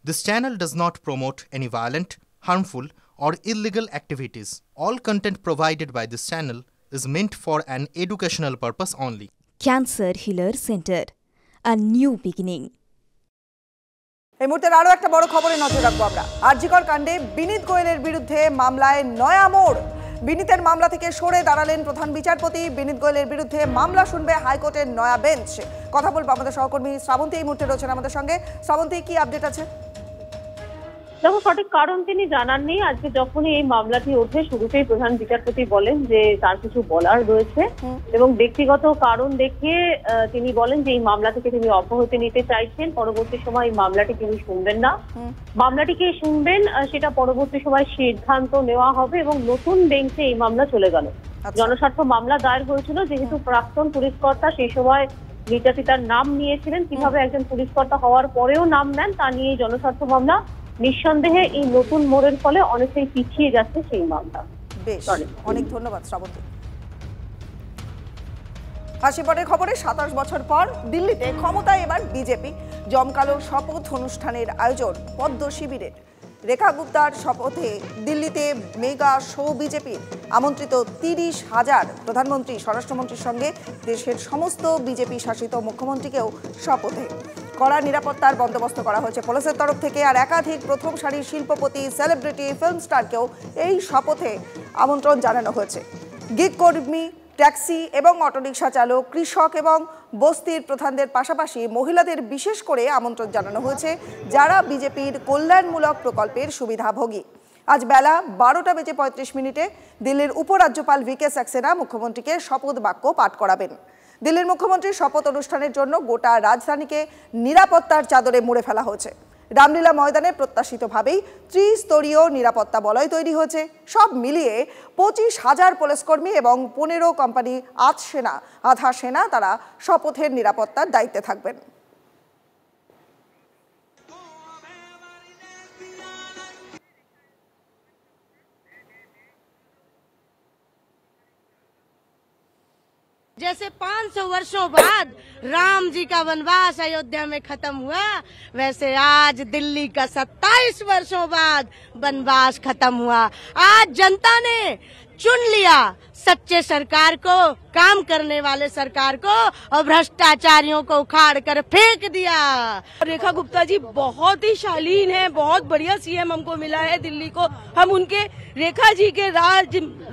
This channel does not promote any violent, harmful, or illegal activities. All content provided by this channel is meant for an educational purpose only. Cancer Healer Center, a new beginning. এই মুহূর্তে আরো একটা বড় খবরে নজর রাখবো আমরা। আরজিকর কাণ্ডে বিনীত গোয়েলের বিরুদ্ধে মামলায় নয়া মোড়। বিনীতের মামলা থেকে সরে দাঁড়ালেন প্রধান বিচারপতি। বিনীত গোয়েলের বিরুদ্ধে মামলা শুনবে হাইকোর্টের নয়া বেঞ্চ। কথা বলবো আমাদের সহকর্মী শ্রাবন্তী এই মুহূর্তে রয়েছেন আমাদের সঙ্গে। শ্রাবন্তী, কি আপডেট আছে? দেখো, সঠিক কারণ তিনি জানাননি। আজকে যখনই এই মামলাটি ওঠে শুরুতেই প্রধান বিচারপতি বলেন যে তার কিছু বলার রয়েছে এবং ব্যক্তিগত কারণ দেখিয়ে তিনি বলেন যে এই মামলা থেকে তিনি অব্যাহতি নিতে চাইছেন। পরবর্তী সময় এই মামলাটি তিনি শুনবেন না, মামলাটিকে শুনবেন সেটা পরবর্তী সময় সিদ্ধান্ত নেওয়া হবে এবং নতুন বেঞ্চে এই মামলা চলে গেল। জনস্বার্থ মামলা দায়ের হয়েছিল যেহেতু প্রাক্তন পুলিশকর্তা সেই সময় নির্যাতিতার নাম নিয়েছিলেন। কিভাবে একজন পুলিশকর্তা হওয়ার পরেও নাম নেন তা নিয়ে জনস্বার্থ মামলা। নিঃসন্দেহে এই নতুন মোড়ের ফলে অনেকটাই পিছিয়ে যাচ্ছে সেই মামলা। বেশ, অনেক ধন্যবাদ শ্রাবন্তী। হাসিপটের খবরে ২৭ বছর পর দিল্লিতে ক্ষমতায় এবার বিজেপি। জমকালো শপথ অনুষ্ঠানের আয়োজন পদ্ম শিবিরের। রেখা গুপ্তার শপথে দিল্লিতে মেগা শো বিজেপির। আমন্ত্রিত ৩০,০০০ প্রধানমন্ত্রী, স্বরাষ্ট্রমন্ত্রীর সঙ্গে দেশের সমস্ত বিজেপি শাসিত মুখ্যমন্ত্রীকেও শপথে। কড়া নিরাপত্তার বন্দোবস্ত করা হয়েছে পুলিশের তরফ থেকে। আর একাধিক প্রথম সারির শিল্পপতি, সেলিব্রিটি, ফিল্ম স্টারকেও এই শপথে আমন্ত্রণ জানানো হয়েছে। গিগ কর্মী, ট্যাক্সি এবং অটোরিকশা চালক, কৃষক এবং বস্তির প্রধানদের পাশাপাশি মহিলাদের বিশেষ করে আমন্ত্রণ জানানো হয়েছে, যারা বিজেপির কল্যাণমূলক প্রকল্পের সুবিধাভোগী। আজ বেলা ১২:৩৫ দিল্লির উপরাজ্যপাল VK সাক্সেনা মুখ্যমন্ত্রীকে শপথ বাক্য পাঠ করাবেন। দিল্লির মুখ্যমন্ত্রীর শপথ অনুষ্ঠানের জন্য গোটা রাজধানীকে নিরাপত্তার চাদরে মুড়ে ফেলা হয়েছে। রামলীলা ময়দানে প্রত্যাশিতভাবেই ত্রিস্তরীয় নিরাপত্তা বলয় তৈরি হয়েছে। সব মিলিয়ে ২৫,০০০ পুলিশকর্মী এবং ১৫ কোম্পানি আধা সেনা তারা শপথের নিরাপত্তার দায়িত্বে থাকবেন। जैसे 500 वर्षों बाद राम जी का वनवास अयोध्या में खत्म हुआ, वैसे आज दिल्ली का 27 वर्षों बाद वनवास खत्म हुआ। आज जनता ने चुन लिया सच्चे सरकार को, काम करने वाले सरकार को, और भ्रष्टाचारियों को उखाड़ कर फेंक दिया। रेखा गुप्ता जी बहुत ही शालीन है, बहुत बढ़िया CM हमको मिला है दिल्ली को। हम उनके रेखा जी के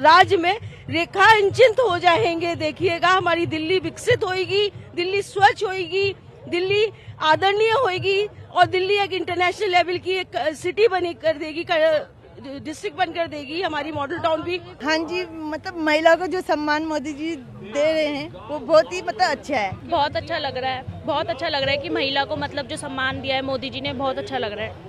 राज में रेखा निश्चिंत हो जाएंगे। देखिएगा, हमारी दिल्ली विकसित होगी, दिल्ली स्वच्छ होगी, दिल्ली आदरणीय होगी और दिल्ली एक इंटरनेशनल लेवल की एक सिटी बनी कर देगी, डिस्ट्रिक्ट बनकर देगी, हमारी मॉडल टाउन भी। हाँ जी, मतलब महिला को जो सम्मान मोदी जी दे रहे हैं वो बहुत ही अच्छा है। बहुत अच्छा लग रहा है, बहुत अच्छा लग रहा है कि महिला को मतलब जो सम्मान दिया है मोदी जी ने, बहुत अच्छा लग रहा है।